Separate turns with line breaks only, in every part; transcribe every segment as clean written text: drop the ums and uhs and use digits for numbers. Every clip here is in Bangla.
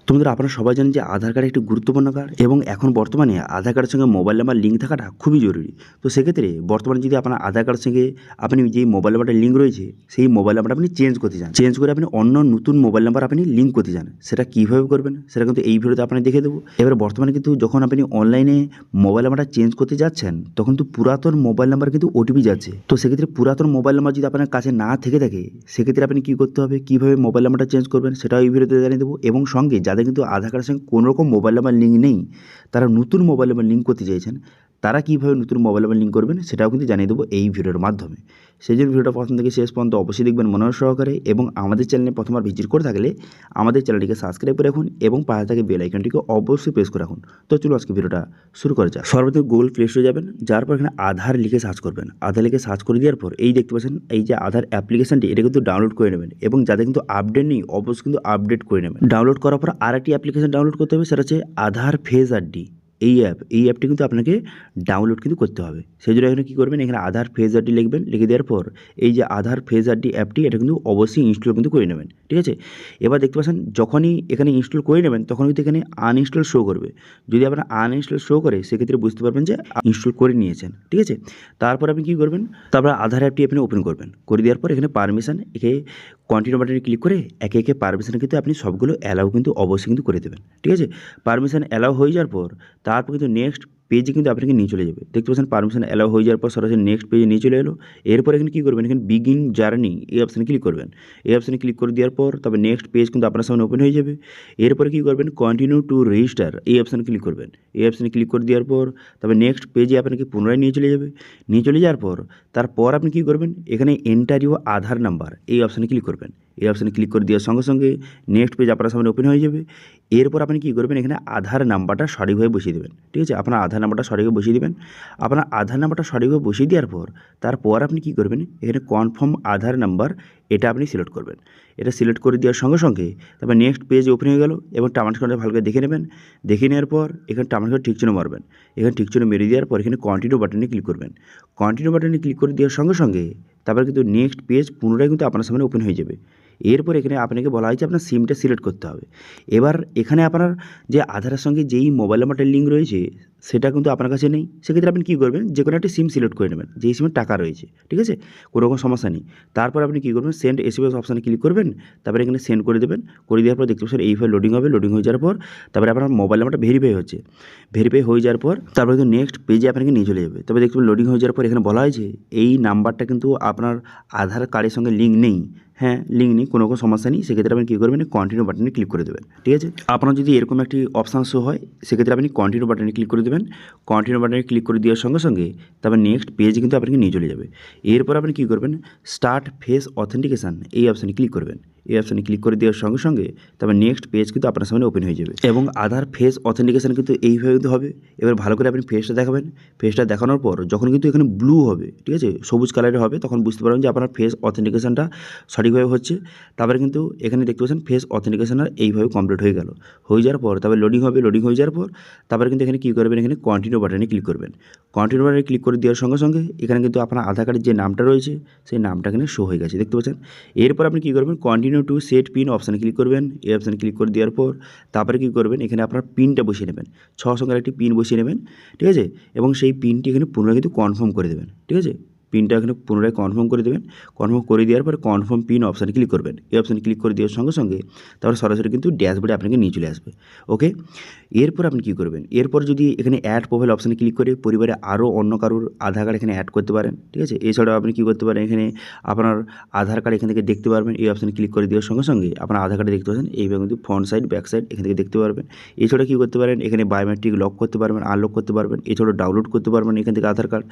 তো বন্ধুরা, আপনারা সবাই জানেন যে আধার কার্ড একটি গুরুত্বপূর্ণ কার্ড এবং এখন বর্তমানে আধার কার্ডের সঙ্গে মোবাইল নাম্বার লিঙ্ক থাকাটা খুবই জরুরি। তো সেক্ষেত্রে বর্তমানে যদি আপনার আধার কার্ডের সঙ্গে আপনি যেই মোবাইল নাম্বারটা লিঙ্ক রয়েছে সেই মোবাইল নাম্বারটা আপনি চেঞ্জ করতে চান, চেঞ্জ করে আপনি অন্য নতুন মোবাইল নাম্বার আপনি লিঙ্ক করতে চান, সেটা কীভাবে করবেন সেটা কিন্তু এই ভিডিওতে আপনাকে দেখে দেবো। এবার বর্তমানে কিন্তু যখন আপনি অনলাইনে মোবাইল নাম্বারটা চেঞ্জ করতে যাচ্ছেন তখন কিন্তু পুরাতন মোবাইল নাম্বার কিন্তু ওটিপি যাচ্ছে। তো সেক্ষেত্রে পুরাতন মোবাইল নাম্বার যদি আপনার কাছে না থেকে থাকে সেক্ষেত্রে আপনি কী করতে হবে, কীভাবে মোবাইল নাম্বারটা চেঞ্জ করবেন সেটাও এই ভিডিওতে জানিয়ে দেবো। এবং সঙ্গে যাদের কিন্তু আধার কার্ডের সঙ্গে কোনো রকম মোবাইল নাম্বার লিঙ্ক নেই, তারা নতুন মোবাইল নাম্বার লিঙ্ক করতে চাইছেন, তারা কীভাবে নতুন মোবাইল নাম্বার লিঙ্ক করবেন সেটাও কিন্তু জানিয়ে দেবো এই ভিডিওর মাধ্যমে। সেই জন্য ভিডিওটা প্রথম থেকে শেষ পর্যন্ত অবশ্যই দেখবেন মনোযোগ সহকারে, এবং আমাদের চ্যানেলে প্রথমবার ভিজিট করে থাকলে আমাদের চ্যানেলটিকে সাবস্ক্রাইব করে রাখুন এবং পাশে থাকা বেল আইকনটিকে অবশ্যই প্রেস করে রাখুন। তো চলো আজকে ভিডিওটা শুরু করা যাক। সর্বপ্রথম গুগল প্লে স্টোরে যাবেন, যার পর এখানে আধার লিখে সার্চ করবেন। আধার লিখে সার্চ করে দেওয়ার পর এই দেখতে পাচ্ছেন এই যে আধার অ্যাপ্লিকেশনটি, এটা কিন্তু ডাউনলোড করে নেবেন এবং যাদের কিন্তু আপডেট নেই অবশ্যই কিন্তু আপডেট করে নেবেন। ডাউনলোড করার পর আরেকটি অ্যাপ্লিকেশন ডাউনলোড করতে হবে, সেটা হচ্ছে আধার ফেস আইডি। এই অ্যাপটি কিন্তু আপনাকে ডাউনলোড কিন্তু করতে হবে। সেই জন্য এখানে কী করবেন, এখানে আধার ফেস আইডি লিখবেন, লিখে দেওয়ার পর এই যে আধার ফেস আইডি অ্যাপটি এটা কিন্তু অবশ্যই ইনস্টল কিন্তু করে নেবেন, ঠিক আছে। এবার দেখতে পাচ্ছেন যখনই এখানে ইনস্টল করে নেবেন তখন কিন্তু এখানে আনইনস্টল শো করবে। যদি আপনার আনইনস্টল শো করে সেক্ষেত্রে বুঝতে পারবেন যে ইনস্টল করে নিয়েছেন, ঠিক আছে। তারপর আপনি কী করবেন, তারপর আধার অ্যাপটি আপনি ওপেন করবেন, করে দেওয়ার পর এখানে পারমিশন একে কন্টিনিউ বাটনে ক্লিক করে একে একে পারমিশন কিন্তু আপনি সবগুলো অ্যালাউ কিন্তু অবশ্যই কিন্তু করে দেবেন, ঠিক আছে। পারমিশন অ্যালাউ হয়ে যাওয়ার পর তারপর কিন্তু নেক্সট পেজে কিন্তু আপনাকে নিয়ে চলে যাবে। দেখতে পাচ্ছেন পারমিশন অ্যালাউ হয়ে যাওয়ার পর সরাসরি নেক্সট পেজে নিয়ে চলে এলো। এরপর এখানে কী করবেন, এখানে বিগিন জার্নি এই অপশানে ক্লিক করবেন। এই অপশানে ক্লিক করে দেওয়ার পর তবে নেক্সট পেজ কিন্তু আপনার সামনে ওপেন হয়ে যাবে। এরপরে কী করবেন, কন্টিনিউ টু রেজিস্টার এই অপশানে ক্লিক করবেন। এই অপশানে ক্লিক করে দেওয়ার পর তবে নেক্সট পেজে আপনাকে পুনরায় নিয়ে চলে যাবে। নিয়ে চলে যাওয়ার পর তারপর আপনি কী করবেন, এখানে এন্টার ইউর আধার নাম্বার এই অপশানে ক্লিক করবেন। এই অপশানে ক্লিক করে দেওয়ার সঙ্গে সঙ্গে নেক্সট পেজ আপনার সামনে ওপেন হয়ে যাবে। এরপর আপনি কী করবেন, এখানে আধার নাম্বারটা সঠিকভাবে বসিয়ে দেবেন, ঠিক আছে। আপনার আধার নাম্বারটা সঠিকভাবে বসিয়ে দেবেন। আপনার আধার নাম্বারটা সঠিকভাবে বসিয়ে দেওয়ার পর তারপর আপনি কী করবেন, এখানে কনফার্ম আধার নাম্বার এটা আপনি সিলেক্ট করবেন। এটা সিলেক্ট করে দেওয়ার সঙ্গে সঙ্গে তারপর নেক্সট পেজ ওপেন হয়ে গেল এবং টার্মস কন্ডিশন ভালো করে দেখে নেবেন। দেখে নেওয়ার পর এখানে টার্মস কন্ডিশন ঠিক চিহ্ন মারবেন। এখানে ঠিক চিহ্ন মেরে দেওয়ার পর এখানে কন্টিনিউ বাটনে ক্লিক করবেন। কন্টিনিউ বাটনে ক্লিক করে দেওয়ার সঙ্গে সঙ্গে তারপরে কিন্তু নেক্সট পেজ পুনরায় কিন্তু আপনার সামনে ওপেন হয়ে যাবে। এরপর এখানে আপনাকে বলা হয়েছে আপনার সিমটা সিলেক্ট করতে হবে। এবার এখানে আপনার যে আধারের সঙ্গে যেই মোবাইল নাম্বারটার লিঙ্ক রয়েছে সেটা কিন্তু আপনার কাছে নেই, সেক্ষেত্রে আপনি কী করবেন, যে কোনো একটা সিম সিলেক্ট করে নেবেন যেই সিমের টাকা রয়েছে, ঠিক আছে, কোনো রকম সমস্যা নেই। তারপর আপনি কী করবেন, সেন্ড এসএমএস অপশানে ক্লিক করবেন। তারপরে এখানে সেন্ড করে দেবেন। করে দেওয়ার পর দেখতে পাচ্ছেন এইভাবে লোডিং হবে। লোডিং হয়ে যাওয়ার পর তারপরে আপনার মোবাইল নাম্বারটা ভেরিফাই হচ্ছে। ভেরিফাই হয়ে যাওয়ার পর তারপরে কিন্তু নেক্সট পেজে আপনাকে নিয়ে চলে যাবে। তবে দেখতে পাবেন লোডিং হয়ে যাওয়ার পর এখানে বলা হয়েছে এই নাম্বারটা কিন্তু আপনার আধার কার্ডের সঙ্গে লিঙ্ক নেই। হ্যাঁ, লিঙ্ক নেই, কোনো রকম সমস্যা নেই। সেক্ষেত্রে আপনি কী করবেন, কন্টিনিউ বাটনে ক্লিক করে দেবেন, ঠিক আছে। আপনার যদি এরকম একটি অপশান শো হয় সেক্ষেত্রে আপনি কন্টিনিউ বাটনে ক্লিক করে দেবেন। কন্টিনিউ বাটনে ক্লিক করে দেওয়ার সঙ্গে সঙ্গে তারপর নেক্সট পেজে কিন্তু আপনাকে নিয়ে চলে যাবে। এরপর আপনি কী করবেন, স্টার্ট ফেস অথেন্টিকেশান এই অপশানে ক্লিক করবেন। এই অপশানে ক্লিক করে দেওয়ার সঙ্গে সঙ্গে তারপর নেক্সট পেজ কিন্তু আপনার সামনে ওপেন হয়ে যাবে এবং আধার ফেস অথেন্টিকেশান কিন্তু এইভাবে কিন্তু হবে। এবার ভালো করে আপনি ফেসটা দেখাবেন। ফেসটা দেখানোর পর যখন কিন্তু এখানে ব্লু হবে, ঠিক আছে, সবুজ কালারের হবে, তখন বুঝতে পারবেন যে আপনার ফেস অথেন্টিকেশানটা সঠিকভাবে হচ্ছে। তারপরে কিন্তু এখানে দেখতে পাচ্ছেন ফেস অথেন্টিকেশান এইভাবে কমপ্লিট হয়ে গেল। হয়ে যাওয়ার পর তারপরে লোডিং হবে। লোডিং হয়ে যাওয়ার পর তারপরে কিন্তু এখানে কী করবেন, এখানে কন্টিনিউ বাটনে ক্লিক করবেন। কন্টিনিউ বাটনে ক্লিক করে দেওয়ার সঙ্গে সঙ্গে এখানে কিন্তু আপনার আধার কার্ডের যে নামটা রয়েছে সেই নামটা এখানে শো হয়ে গেছে, দেখতে পাচ্ছেন। এরপর আপনি কী করবেন, কন্টিনিউ টু সেট পিন অপশানে ক্লিক করবেন। এই অপশানে ক্লিক করে দেওয়ার পর তারপরে কী করবেন, এখানে আপনার পিনটা বসিয়ে নেবেন। 6 সংখ্যার একটি পিন বসিয়ে নেবেন, ঠিক আছে, এবং সেই পিনটি এখানে পুনরায় কিন্তু কনফার্ম করে দেবেন, ঠিক আছে। পিনটা এখানে পুনরায় কনফার্ম করে দেবেন। কনফার্ম করে দেওয়ার পর কনফার্ম পিন অপশানে ক্লিক করবেন। এই অপশানে ক্লিক করে দেওয়ার সঙ্গে সঙ্গে তারপর সরাসরি কিন্তু ড্যাশবোর্ডে আপনাকে নিয়ে চলে আসবে, ওকে। এরপর আপনি কী করবেন, এরপর যদি এখানে অ্যাড প্রোফাইল অপশানে ক্লিক করে পরিবারে আরও অন্য কারোর আধার কার্ড এখানে অ্যাড করতে পারেন, ঠিক আছে। এছাড়াও আপনি কী করতে পারেন, এখানে আপনার আধার কার্ড এখান থেকে দেখতে পারবেন। এই অপশানে ক্লিক করে দেওয়ার সঙ্গে সঙ্গে আপনার আধার কার্ডে দেখতে পাচ্ছেন এইভাবে কিন্তু ফ্রন্ট সাইড ব্যাক সাইড এখান থেকে দেখতে পারবেন। এছাড়া কী করতে পারেন, এখানে বায়োমেট্রিক লক করতে পারবেন, আনলক করতে পারবেন। এছাড়াও ডাউনলোড করতে পারবেন এখান থেকে আধার কার্ড।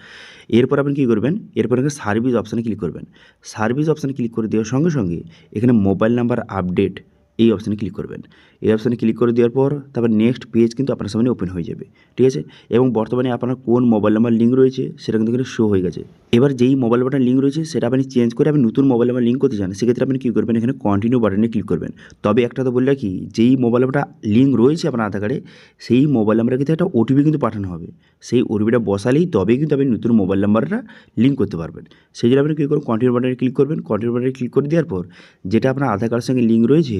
এরপর আপনি কী করবেন, এরপর এখানে সার্ভিস অপশানে ক্লিক করবেন। সার্ভিস অপশানে ক্লিক করে দেওয়ার সঙ্গে সঙ্গে এখানে মোবাইল নাম্বার আপডেট এই অপশানে ক্লিক করবেন। এই অপশানে ক্লিক করে দেওয়ার পর তারপর নেক্সট পেজ কিন্তু আপনার সামনে ওপেন হয়ে যাবে, ঠিক আছে। এবং বর্তমানে আপনার কোন মোবাইল নাম্বার লিঙ্ক রয়েছে সেটা কিন্তু এখানে শো হয়ে গেছে। এবার যেই মোবাইল নাম্বারটা লিঙ্ক রয়েছে সেটা আপনি চেঞ্জ করে আপনি নতুন মোবাইল নাম্বার লিঙ্ক করতে চান, সেক্ষেত্রে আপনি কী করবেন, এখানে কন্টিনিউ বাটনে ক্লিক করবেন। তবে একটা তো বলে রাখি, যেই মোবাইল নাম্বারটা লিঙ্ক রয়েছে আপনার আধার কার্ডে সেই মোবাইল নাম্বারে কিন্তু একটা ওটিপি কিন্তু পাঠানো হবে। সেই ওটিপিটা বসালেই তবেই কিন্তু আপনি নতুন মোবাইল নাম্বারটা লিঙ্ক করতে পারবেন। সেই জন্য আপনি কী করবেন, কন্টিনিউ বাটনে ক্লিক করবেন। কন্টিনিউ বাটনে ক্লিক করে দেওয়ার পর যেটা আপনার আধার কার্ডের সঙ্গে লিঙ্ক রয়েছে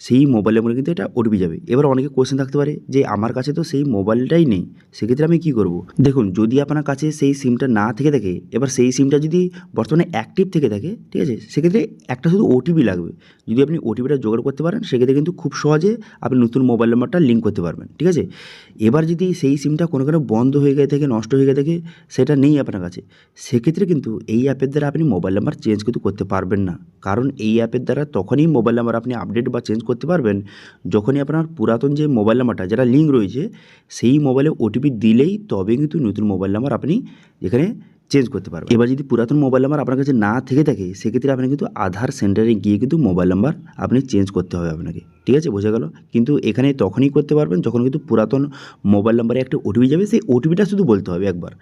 সেই মোবাইল নম্বরে কিন্তু এটা ওটিপি যাবে। এবার অনেকে কোয়েশ্চেন থাকতে পারে যে আমার কাছে তো সেই মোবাইলটাই নেই, সেক্ষেত্রে আমি কী করব? দেখুন, যদি আপনার কাছে সেই সিমটা না থেকে থাকে, এবার সেই সিমটা যদি বর্তমানে অ্যাক্টিভ থেকে থাকে, ঠিক আছে, সেক্ষেত্রে একটা শুধু ওটিপি লাগবে। যদি আপনি ওটিপিটা জোগাড় করতে পারেন, সেক্ষেত্রে কিন্তু খুব সহজে আপনি নতুন মোবাইল নাম্বারটা লিঙ্ক করতে পারবেন, ঠিক আছে। এবার যদি সেই সিমটা কোনো কারণে বন্ধ হয়ে গিয়ে থাকে, নষ্ট হয়ে গিয়ে থাকে, সেটা নেই আপনার কাছে, সেক্ষেত্রে কিন্তু এই অ্যাপের দ্বারা আপনি মোবাইল নাম্বার চেঞ্জ কিন্তু করতে পারবেন না। কারণ এই অ্যাপের দ্বারা তখনই মোবাইল নাম্বার আপনি আপডেট বা চেঞ্জ করতে পারবেন যখনই আপনার পুরাতন যে মোবাইল নাম্বারটা যেটা লিঙ্ক রয়েছে, সেই মোবাইলে ওটিপি দিলেই তবে কিন্তু নতুন মোবাইল নাম্বার আপনি এখানে চেঞ্জ করতে পারবেন। এবার যদি পুরাতন মোবাইল নাম্বার আপনার কাছে না থেকে থাকে, সেক্ষেত্রে আপনি কিন্তু আধার সেন্টারে গিয়ে কিন্তু মোবাইল নাম্বার আপনি চেঞ্জ করতে হবে আপনাকে, ঠিক আছে, বোঝা গেল। কিন্তু এখানে তখনই করতে পারবেন যখন কিন্তু পুরাতন মোবাইল নাম্বারে একটা ওটিপি যাবে, সেই ওটিপিটা শুধু বলতে হবে একবার,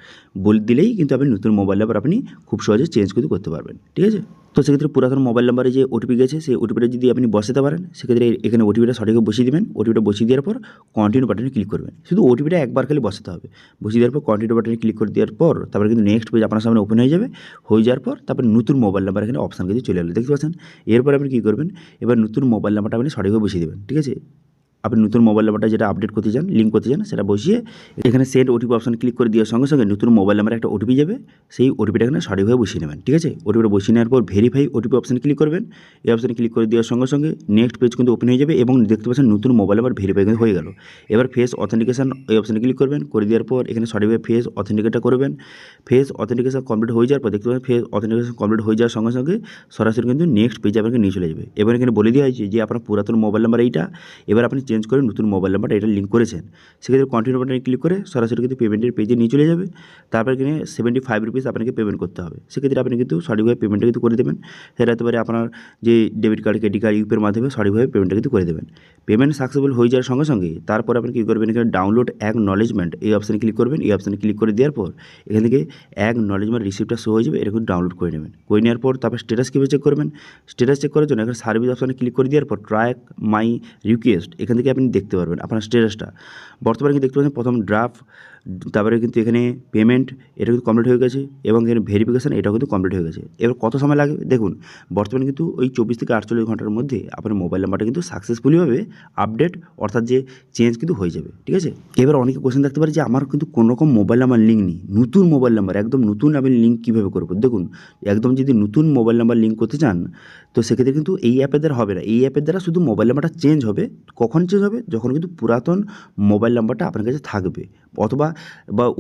বলে দিলেই কিন্তু আপনি নতুন মোবাইল নাম্বার আপনি খুব সহজে চেঞ্জ কিন্তু করতে পারবেন, ঠিক আছে। তো সেক্ষেত্রে পুরাতন মোবাইল নাম্বারে যে ওটিপি গেছে, সেই ওটিপিটা যদি আপনি বসাতে পারেন, সেক্ষেত্রে এখানে ওটিপিটা সঠিকভাবে বসিয়ে দেবেন। ওটিপিটা বসিয়ে দেওয়ার পর কন্টিনিউ বাটনে ক্লিক করবেন। শুধু ওটিপিটা একবার খালি বসাতে হবে। বসিয়ে দেওয়ার পর কন্টিনিউ বাটনে ক্লিক করে দেওয়ার পর তারপরে কিন্তু নেক্সট পেজ আপনার সামনে ওপেন হয়ে যাবে। হয়ে যাওয়ার পর তারপরে নতুন মোবাইল নাম্বার এখানে অপশান কিন্তু চলে এলো, দেখতে পাচ্ছেন। এরপর আপনি কী করবেন, এবার নতুন মোবাইল নাম্বারটা আপনি সঠিকভাবে বসিয়ে দেবেন, ঠিক আছে। আপনি নতুন মোবাইল নাম্বারটা যেটা আপডেট করতে চান, লিঙ্ক করতে চান, সেটা বসিয়ে এখানে সেন্ড ওটিপি অপশান ক্লিক করে দেওয়ার সঙ্গে সঙ্গে নতুন মোবাইল নাম্বারে একটা ওটিপি যাবে, সেই ওটিপিটা এখানে সঠিকভাবে বসিয়ে নেবেন, ঠিক আছে। ওটিপিটা বসিয়ে নেওয়ার পর ভেরিফাই ওটিপি অপশানে ক্লিক করবেন। এই অপশানে ক্লিক করে দেওয়ার সঙ্গে সঙ্গে নেক্সট পেজ কিন্তু ওপেন হয়ে যাবে এবং দেখতে পাচ্ছেন নতুন মোবাইল নাম্বার ভেরিফাই কিন্তু হয়ে গেল। এবার ফেস অথেন্টিকেশন এই অপশানে ক্লিক করবেন। করে দেওয়ার পর এখানে সঠিকভাবে ফেস অথেন্টিকেটটা করবেন। ফেস অথেন্টিকেশন কমপ্লিট হয়ে যাওয়ার পর দেখতে পাবেন ফেস অথেন্টিকেশন কমপ্লিট হয়ে যাওয়ার সঙ্গে সঙ্গে সরাসরি কিন্তু নেক্সট পেজে আপনাকে নিয়ে চলে যাবে। এবার এখানে বলে দেওয়া হয়েছে যে আপনার পুরাতন মোবাইল নাম্বার এইটা, এবার আপনি চেঞ্জ করে নতুন মোবাইল নাম্বারটা এটা লিঙ্ক করেছেন, সেক্ষেত্রে কন্টিনিউ বাটনে ক্লিক করে সরাসরি কিন্তু পেমেন্টের পেজে নিয়ে চলে যাবে। তারপর এখানে 75 রুপিস আপনাকে পেমেন্ট করতে হবে। সেক্ষেত্রে আপনি কিন্তু সঠিকভাবে পেমেন্টটা কিন্তু করে দেবেন। সেটা হতে পারে আপনার যে ডেবিট কার্ড, ক্রেডিট কার্ড, ইউপিআইয়ের মাধ্যমে সঠিকভাবে পেমেন্টটা কিন্তু করে দেবেন। পেমেন্ট সাকসেসফুল হয়ে যাওয়ার সঙ্গে সঙ্গে তারপর আপনি কী করবেন, এখানে ডাউনলোড অ্যাকনলেজমেন্ট এই অপশানে ক্লিক করবেন। এই অপশানে ক্লিক করে দেওয়ার পর এখান থেকে অ্যাকনলেজমেন্ট রিসিপ্টটা শো হয়ে যাবে, এটা কিন্তু ডাউনলোড করে নেবেন। করে নেওয়ার পর তারপর স্ট্যাটাস কীভাবে চেক করবেন, স্ট্যাটাস চেক করার জন্য এখানে সার্ভিস অপশানে ক্লিক করে দেওয়ার পর ট্র্যাক মাই রিকোয়েস্ট এখান থেকে আপনি দেখতে পারবেন আপনার স্ট্যাটাসটা। বর্তমানে কিন্তু দেখতে পাচ্ছেন প্রথম ড্রাফট, তারপরে কিন্তু এখানে পেমেন্ট এটা কিন্তু কমপ্লিট হয়ে গেছে এবং এখানে ভেরিফিকেশান এটাও কিন্তু কমপ্লিট হয়ে গেছে। এবার কত সময় লাগবে দেখুন, বর্তমানে কিন্তু ওই 24 থেকে 48 ঘন্টার মধ্যে আপনার মোবাইল নাম্বারটা কিন্তু সাকসেসফুলিভাবে আপডেট অর্থাৎ যে চেঞ্জ কিন্তু হয়ে যাবে, ঠিক আছে। এবার অনেকে কোশ্চেন থাকতে পারে যে আমার কিন্তু কোনো রকম মোবাইল নাম্বার লিঙ্ক নেই, নতুন মোবাইল নাম্বার একদম নতুন আমি লিঙ্ক কীভাবে করবো? দেখুন, একদম যদি নতুন মোবাইল নাম্বার লিঙ্ক করতে চান, তো সেক্ষেত্রে কিন্তু এই অ্যাপের দ্বারা হবে না। এই অ্যাপের দ্বারা শুধু মোবাইল নাম্বারটা চেঞ্জ হবে। কখন চেঞ্জ হবে? যখন কিন্তু পুরাতন মোবাইল নাম্বারটা আপনার কাছে থাকবে, অথবা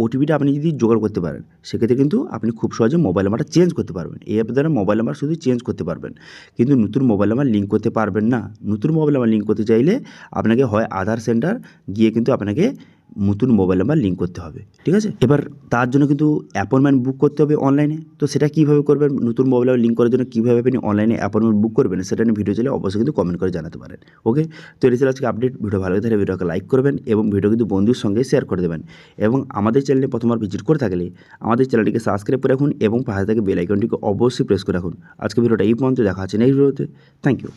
ওটিপিটা আপনি যদি জোগাড় করতে পারেন, সেক্ষেত্রে কিন্তু আপনি খুব সহজে মোবাইল নাম্বারটা চেঞ্জ করতে পারবেন। এই অ্যাপের দ্বারা মোবাইল নাম্বার শুধু চেঞ্জ করতে পারবেন, কিন্তু নতুন মোবাইল নাম্বার লিঙ্ক করতে পারবেন না। নতুন মোবাইল নাম্বার লিঙ্ক করতে চাইলে আপনাকে হয় আধার সেন্টার গিয়ে কিন্তু আপনাকে নতুন মোবাইল নাম্বার লিঙ্ক করতে হবে, ঠিক আছে। এবার তার জন্য কিন্তু অ্যাপয়েন্টমেন্ট বুক করতে হবে অনলাইনে। তো সেটা কীভাবে করবেন, নতুন মোবাইল নাম্বার লিঙ্ক করার জন্য কীভাবে আপনি অনলাইনে অ্যাপয়েন্টমেন্ট বুক করবেন, সেটা নিয়ে ভিডিও চাইলে অবশ্যই কিন্তু কমেন্ট করে জানাতে পারেন। ওকে, তো এটা ছিল আজকে আপডেট। ভিডিও ভালো লাগে তাহলে ভিডিওকে লাইক করবেন এবং ভিডিও কিন্তু বন্ধুর সঙ্গে শেয়ার করে দেবেন। এবং আমাদের চ্যানেলে প্রথমবার ভিজিট করে থাকলে আমাদের চ্যানেলটিকে সাবস্ক্রাইব করে রাখুন এবং পাশে থেকে বেল আইকনটিকে অবশ্যই প্রেস করে রাখুন। আজকে ভিডিওটা এই পর্যন্ত, দেখা হচ্ছে নেক্সট ভিডিওতে। Thank you.